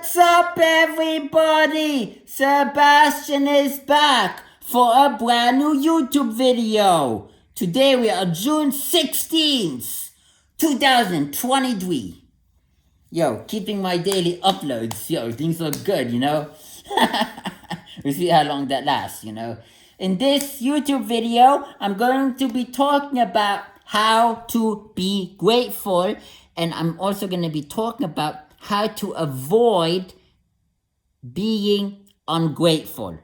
What's up, everybody? Sebastian is back for a brand new YouTube video. Today we are June 16th, 2023. Yo, keeping my daily uploads. Yo, things look good, you know? We'll see how long that lasts, you know? In this YouTube video, I'm going to be talking about how to be grateful, and I'm also going to be talking about how to avoid being ungrateful.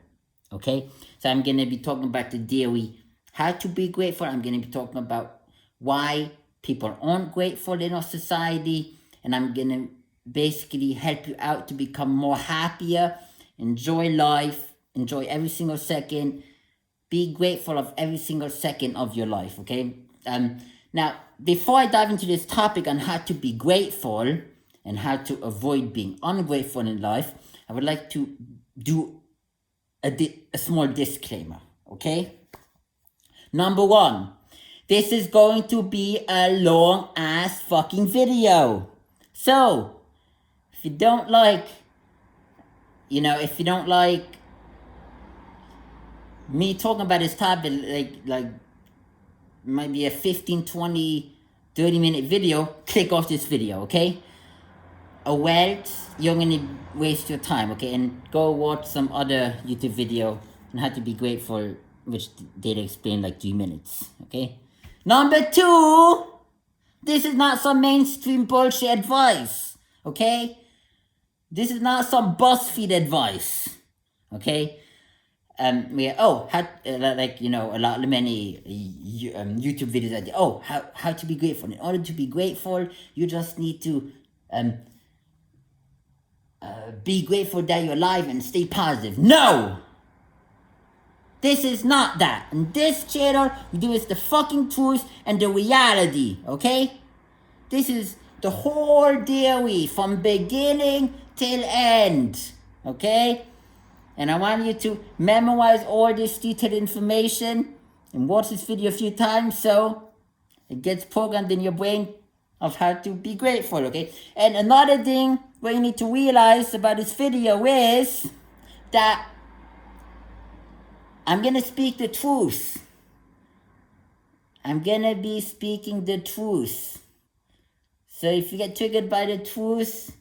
Okay? So I'm going to be talking about the theory, how to be grateful. I'm going to be talking about why people aren't grateful in our society, and I'm going to basically help you out to become more happier, enjoy life, enjoy every single second, be grateful of every single second of your life, okay? Now, before I dive into this topic on how to be grateful and how to avoid being ungrateful in life, I would like to do a small disclaimer, okay? Number one, this is going to be a long ass fucking video. So, if you don't like, if you don't like me talking about this topic, like might be a 15, 20, 30-minute video, click off this video, okay? Or else you're gonna waste your time, okay? And go watch some other YouTube video on how to be grateful, which they'll explain like 3 minutes, okay? Number two, this is not some mainstream bullshit advice, okay? This is not some BuzzFeed advice, okay? Many YouTube videos how to be grateful. In order to be grateful, you just need to be grateful that you're alive and stay positive. No! This is not that. In this channel, we do is the fucking truth and the reality, okay? This is the whole theory from beginning till end, okay? And I want you to memorize all this detailed information and watch this video a few times so it gets programmed in your brain of how to be grateful, okay? And another thing what you need to realize about this video is that I'm going to speak the truth. I'm going to be speaking the truth. So if you get triggered by the truth,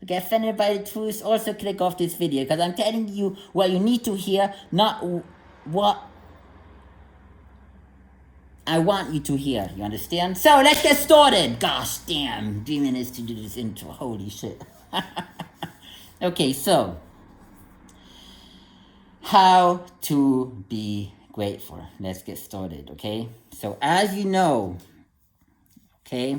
get offended by the truth, also click off this video, because I'm telling you what you need to hear, not what I want you to hear. You understand? So let's get started. Gosh damn, 3 minutes to do this intro. Holy shit. Okay, so how to be grateful. Let's get started, okay? So as you know, okay,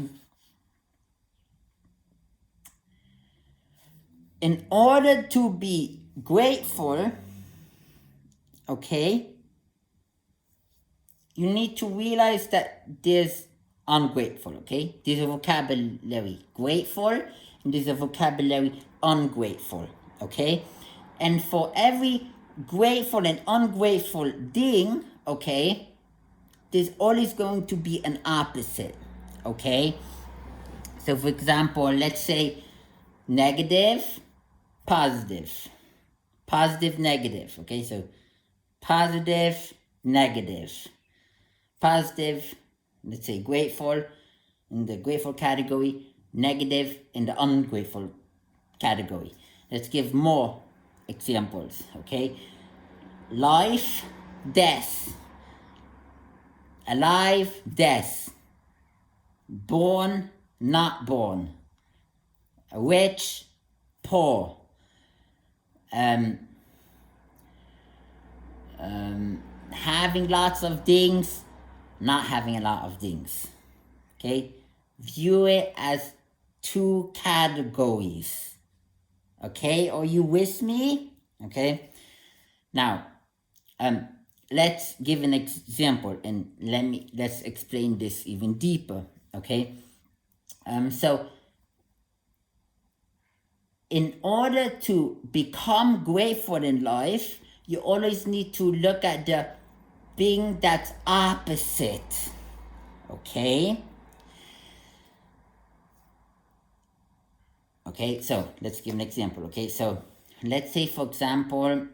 in order to be grateful, okay, you need to realize that there's ungrateful, okay? There's a vocabulary grateful, and there's a vocabulary ungrateful, okay? And for every grateful and ungrateful thing, okay, there's always going to be an opposite, okay? So for example, let's say negative, positive, positive, negative, okay? So positive, negative, positive, let's say grateful in the grateful category, negative in the ungrateful category. Let's give more examples, okay? Life, death, alive, death, born, not born, rich, poor, having lots of things, not having a lot of things, okay? View it as two categories, okay? Are you with me? Okay? Now, let's give an example, and let's explain this even deeper, okay? So in order to become grateful in life, you always need to look at the thing that's opposite, okay? Okay, so let's give an example. Okay, so let's say, for example,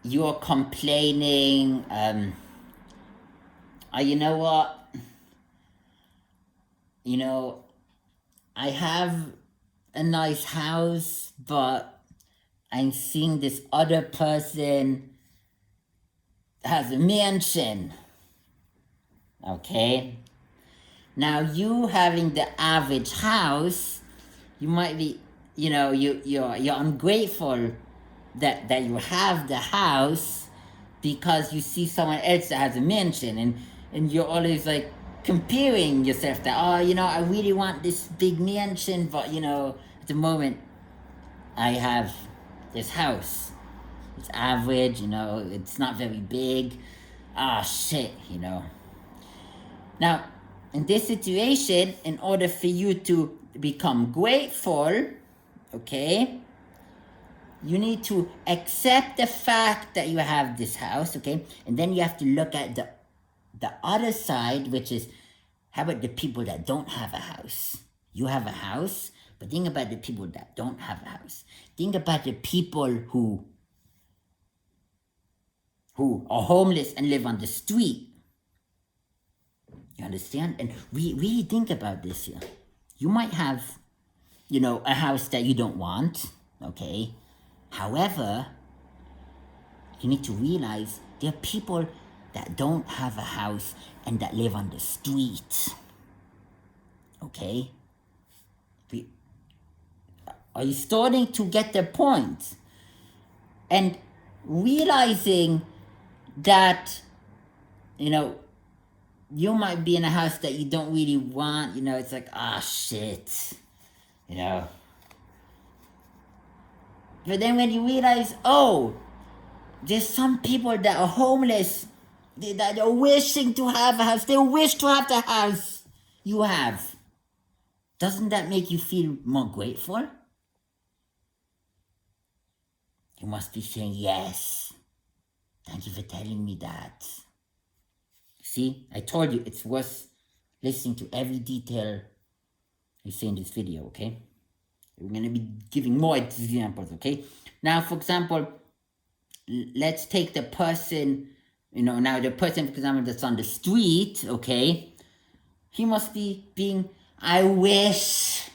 you're complaining, you know what, you know, I have a nice house, but I'm seeing this other person has a mansion. Okay, now you having the average house, you might be, you know, you're ungrateful that you have the house because you see someone else that has a mansion, and you're always like comparing yourself that, oh, you know, I really want this big mansion, but you know, at the moment I have this house. It's average, you know, it's not very big. Ah, shit, you know. Now, in this situation, in order for you to become grateful, okay, you need to accept the fact that you have this house, okay, and then you have to look at the other side, which is, how about the people that don't have a house? You have a house, but think about the people that don't have a house. Think about the people who are homeless and live on the street. You understand? And we really think about this here. You might have, you know, a house that you don't want, okay? However, you need to realize there are people that don't have a house and that live on the street, okay? Are you starting to get the point? And realizing that, you know, you might be in a house that you don't really want, you know, it's like, ah, shit, you know. But then when you realize, oh, there's some people that are homeless, that are wishing to have a house, they wish to have the house you have. Doesn't that make you feel more grateful? You must be saying, yes, thank you for telling me that. See, I told you it's worth listening to every detail you say in this video, okay? We're going to be giving more examples, okay? Now, for example, let's take the person, you know, now the person, for example, that's on the street, okay? He must be being, I wish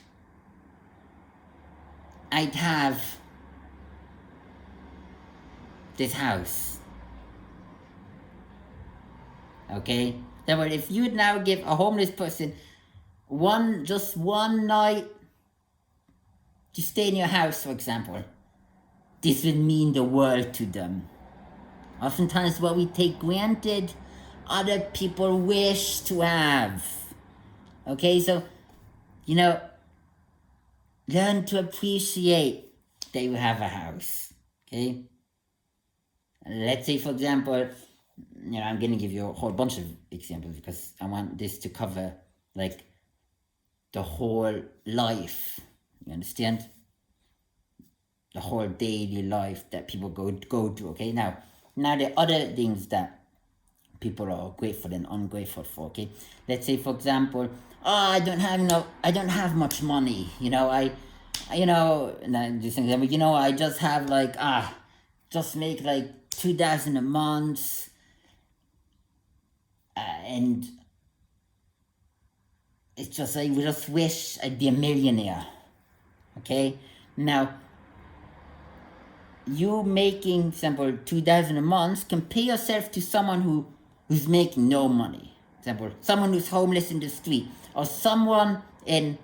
I'd have this house. Okay? Therefore, if you'd now give a homeless person just one night to stay in your house, for example, this would mean the world to them. Oftentimes what we take granted, other people wish to have. Okay, so, you know, learn to appreciate that you have a house. Okay? Let's say, for example, you know, I'm going to give you a whole bunch of examples because I want this to cover, like, the whole life. You understand? The whole daily life that people go to, okay? Now there are other things that people are grateful and ungrateful for, okay? Let's say, for example, oh, I don't have much money, you know, I just have like, just make like 2,000 a month, and it's just, I just wish I'd be a millionaire, okay? Now, you making, example, 2,000 a month, compare yourself to someone who's making no money. Example, someone who's homeless in the street, or someone in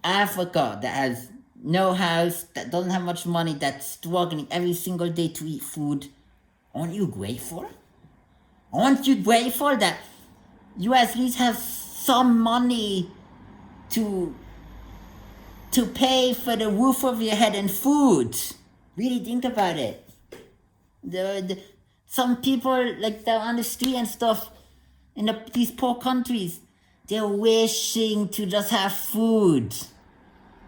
Africa that has no house, that doesn't have much money, that's struggling every single day to eat food. Aren't you grateful? Aren't you grateful that you at least have some money to pay for the roof over your head and food? Really think about it. Some people, like, they're on the street and stuff in these poor countries, they're wishing to just have food.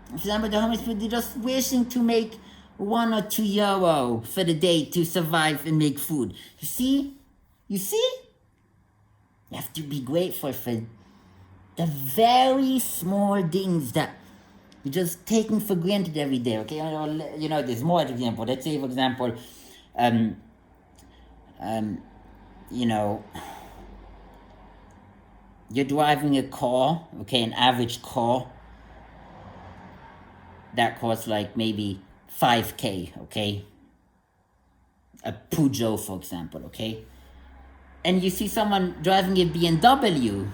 For example, the homeless people, they're just wishing to make €1 or €2 for the day to survive and make food. You see? You have to be grateful for the very small things that you're just taking for granted every day, okay? You know, there's more example. Let's say, for example, you know, you're driving a car, okay, an average car that costs like maybe 5K, okay? A Peugeot, for example, okay? And you see someone driving a BMW,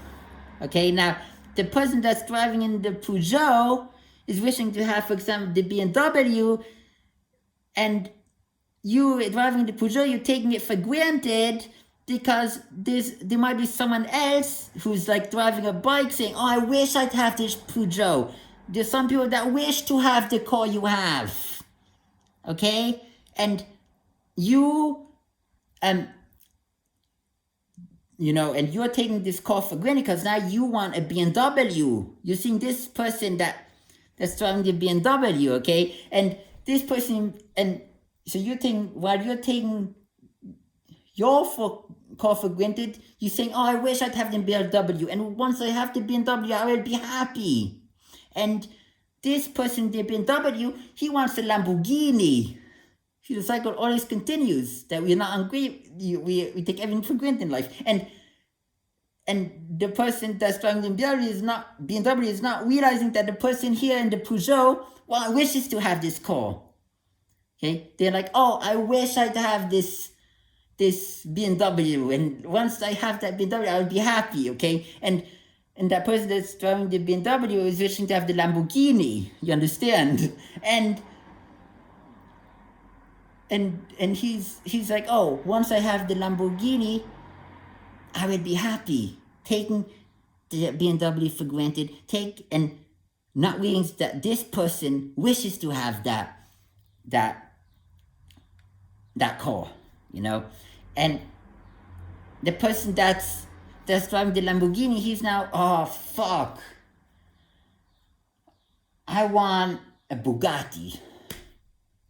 okay? Now, the person that's driving in the Peugeot is wishing to have, for example, the BMW, and you driving the Peugeot, you're taking it for granted because there might be someone else who's like driving a bike saying, oh, I wish I'd have this Peugeot. There's some people that wish to have the car you have, okay? And you, you know, and you're taking this car for granted because now you want a BMW. You're seeing this person that's driving the BMW, okay? And this person, and so you're taking, while you're taking your car for granted, you're saying, oh, I wish I'd have the BMW. And once I have the BMW, I will be happy. And this person, the BMW, he wants a Lamborghini. See, the cycle always continues, that we're not hungry, we take everything for granted in life. And the person that's driving the BMW is not realizing that the person here in the Peugeot, well, wishes to have this car. Okay? They're like, oh, I wish I'd have this BMW, and once I have that BMW, I'll be happy, okay? And that person that's driving the BMW is wishing to have the Lamborghini, you understand? And he's like, oh, once I have the Lamborghini, I will be happy. Taking the BMW for granted, and not realizing that this person wishes to have that car, you know? And the person that's driving the Lamborghini, he's now, oh, fuck, I want a Bugatti.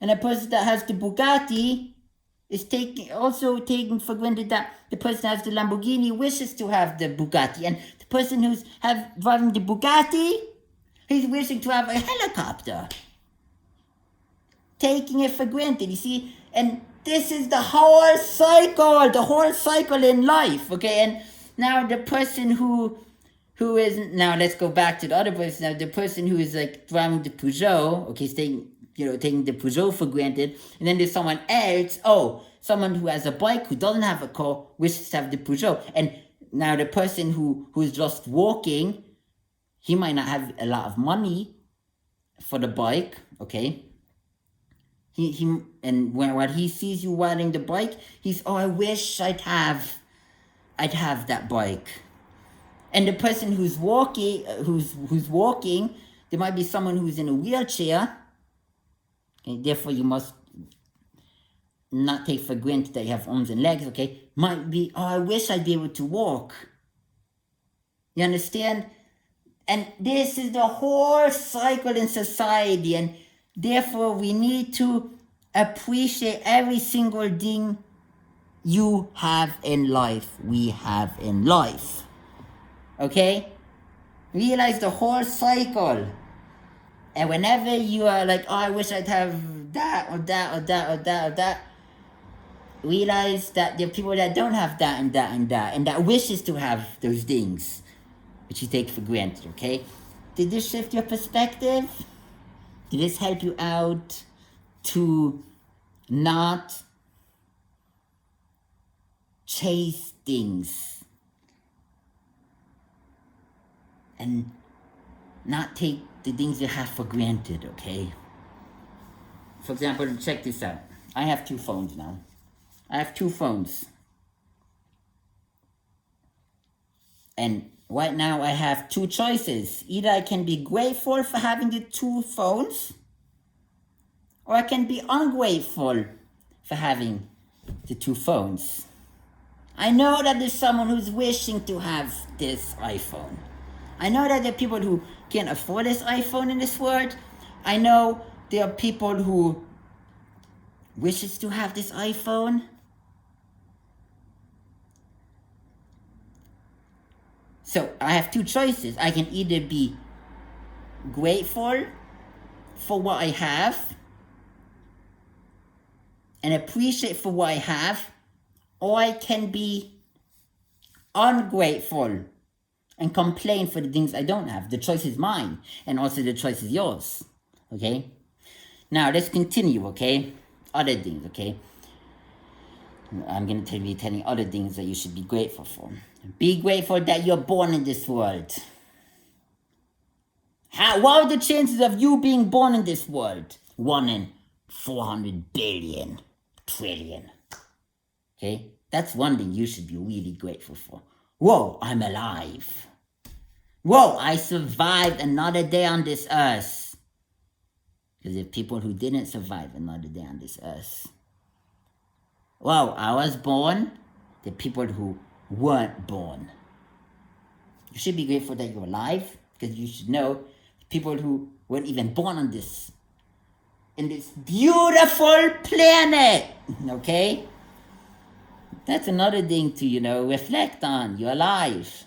And the person that has the Bugatti is also taking for granted that the person that has the Lamborghini wishes to have the Bugatti. And the person who's driving the Bugatti, he's wishing to have a helicopter. Taking it for granted, you see? And this is the whole cycle in life, okay? And now the person who is, now let's go back to the other person. Now the person who is like driving the Peugeot, okay, taking the Peugeot for granted, and then there's someone else, someone who has a bike, who doesn't have a car, wishes to have the Peugeot. And now the person who's just walking, he might not have a lot of money for the bike, okay? And when he sees you riding the bike, he's, oh, I wish I'd have that bike. And the person who's walking, there might be someone who's in a wheelchair. Okay, therefore, you must not take for granted that you have arms and legs, okay? Might be, oh, I wish I'd be able to walk. You understand? And this is the whole cycle in society, and therefore, we need to appreciate every single thing you have in life, we have in life. Okay? Realize the whole cycle. And whenever you are like, oh, I wish I'd have that or that or that or that or that, realize that there are people that don't have that and that and that, and that wishes to have those things, which you take for granted, okay? Did this shift your perspective? Did this help you out to not chase things and not take the things you have for granted, okay? For example, check this out. I have 2 phones now. I have 2 phones. And right now I have 2 choices. Either I can be grateful for having the 2 phones, or I can be ungrateful for having the 2 phones. I know that there's someone who's wishing to have this iPhone. I know that there are people who can't afford this iPhone in this world. I know there are people who wishes to have this iPhone. So I have two choices. I can either be grateful for what I have and appreciate for what I have, or I can be ungrateful and complain for the things I don't have. The choice is mine, and also the choice is yours. Okay? Now let's continue, okay? Other things, okay? I'm going to be telling other things that you should be grateful for. Be grateful that you're born in this world. What are the chances of you being born in this world? 1 in 400 billion trillion. Okay? That's one thing you should be really grateful for. Whoa, I'm alive. Whoa, I survived another day on this earth. Because there are people who didn't survive another day on this earth. Whoa, I was born. There are people who weren't born. You should be grateful that you're alive, because you should know people who weren't even born on this, in this beautiful planet. Okay? That's another thing to, reflect on. You're alive.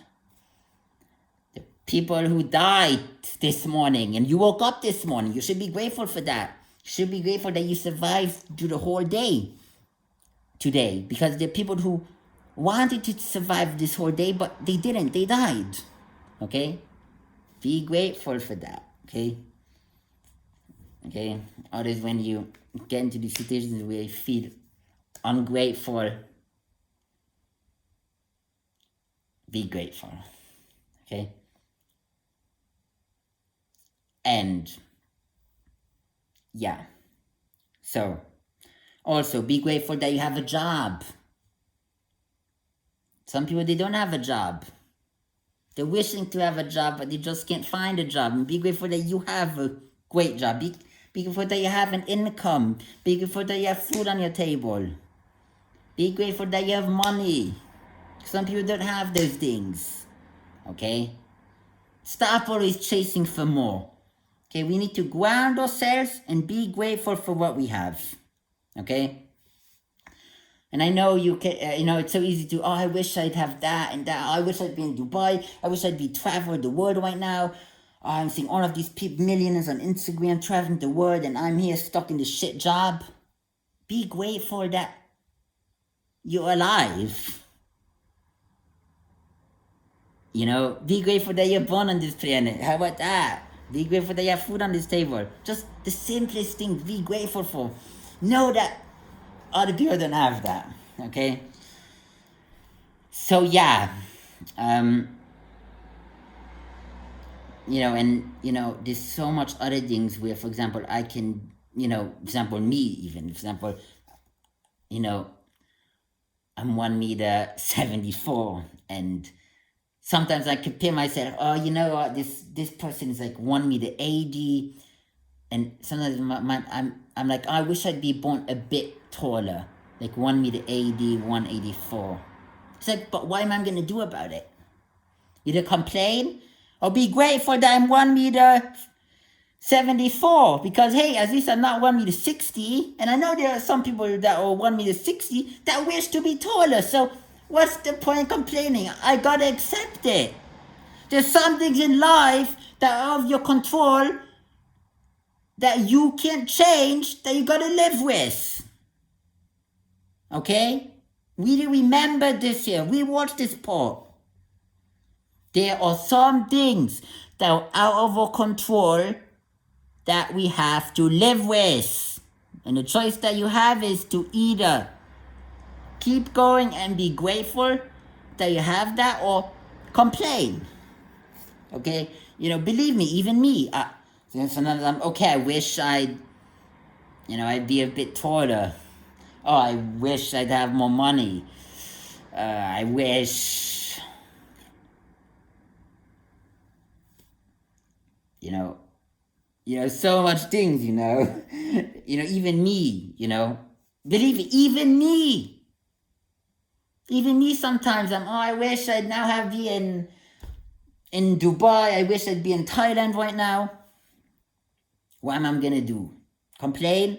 The people who died this morning and you woke up this morning, you should be grateful for that. You should be grateful that you survived through the whole day today, because there are people who wanted to survive this whole day, but they didn't. They died. Okay? Be grateful for that. Okay? Okay? Others, when you get into these situations where you feel ungrateful, be grateful. Okay? And yeah. So, also be grateful that you have a job. Some people, they don't have a job. They're wishing to have a job, but they just can't find a job. And be grateful that you have a great job. Be grateful that you have an income. Be grateful that you have food on your table. Be grateful that you have money. Some people don't have those things. Okay? Stop always chasing for more. Okay? We need to ground ourselves and be grateful for what we have. Okay? And I know you can, it's so easy to, I wish I'd have that and that. I wish I'd be in Dubai. I wish I'd be traveling the world right now. I'm seeing all of these millionaires on Instagram traveling the world, and I'm here stuck in this shit job. Be grateful that you're alive. Be grateful that you're born on this planet. How about that? Be grateful that you have food on this table. Just the simplest thing, be grateful for. Know that other people don't have that. Okay? So yeah. There's so much other things where, for example, I can, for example, me even, for example, I'm 1 meter 74, and sometimes I compare myself, what, this person is like 1 meter 80, and sometimes I'm like, I wish I'd be born a bit taller, like 1 meter 80, 184. It's like, but what am I gonna do about it? Either complain or be grateful that I'm 1 meter 74, because hey, at least I'm not 1 meter 60, and I know there are some people that are 1 meter 60 that wish to be taller. So what's the point complaining? I gotta accept it. There's some things in life that are out of your control, that you can't change, that you gotta live with. Okay? We remember this here. We watch this part. There are some things that are out of our control that we have to live with. And the choice that you have is to either keep going and be grateful that you have that, or complain. Okay? Believe me, even me, sometimes I'm, okay, I wish I'd be a bit taller. Oh, I wish I'd have more money. I wish, so much things, even me, believe it, even me sometimes, I wish I'd now have be in Dubai. I wish I'd be in Thailand right now. What am I gonna do? Complain?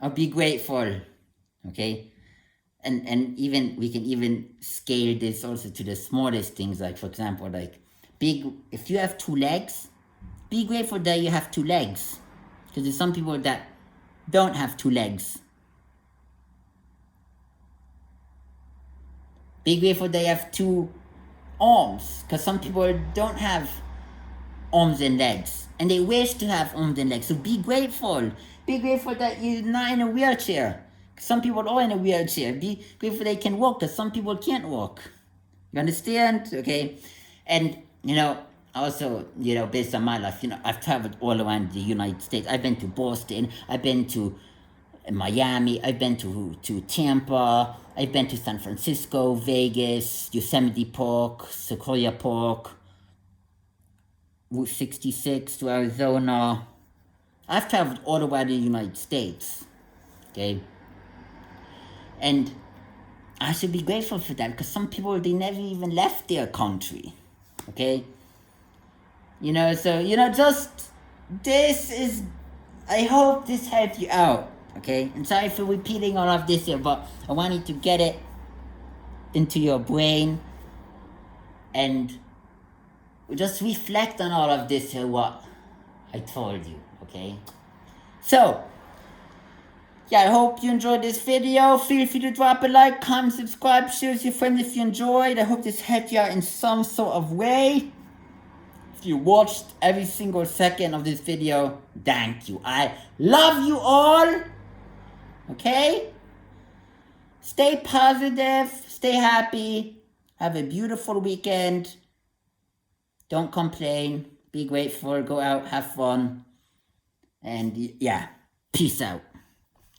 Or be grateful? Okay? And even we can even scale this also to the smallest things, like for example, like if you have 2 legs, be grateful that you have 2 legs, because there's some people that don't have 2 legs. Be grateful that you have 2 arms, because some people don't have arms and legs, and they wish to have arms and legs. So be grateful. Be grateful that you're not in a wheelchair. Some people are in a wheelchair. Be grateful they can walk, because some people can't walk. You understand? Okay. And also, based on my life, I've traveled all around the United States. I've been to Boston, I've been to Miami, I've been to Tampa, I've been to San Francisco, Vegas, Yosemite Park, Sequoia Park, Route 66 to Arizona. I've traveled all around the United States. Okay. And I should be grateful for that, because some people, they never even left their country. Okay. So just this is, I hope this helped you out. Okay. And sorry for repeating all of this here, but I wanted to get it into your brain and just reflect on all of this here, what I told you. Okay. So yeah, I hope you enjoyed this video. Feel free to drop a like, comment, subscribe, share with your friends if you enjoyed. I hope this helped you out in some sort of way. If you watched every single second of this video, thank you. I love you all. Okay? Stay positive, stay happy, have a beautiful weekend. Don't complain, be grateful, go out, have fun. And yeah, peace out.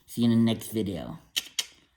See you in the next video.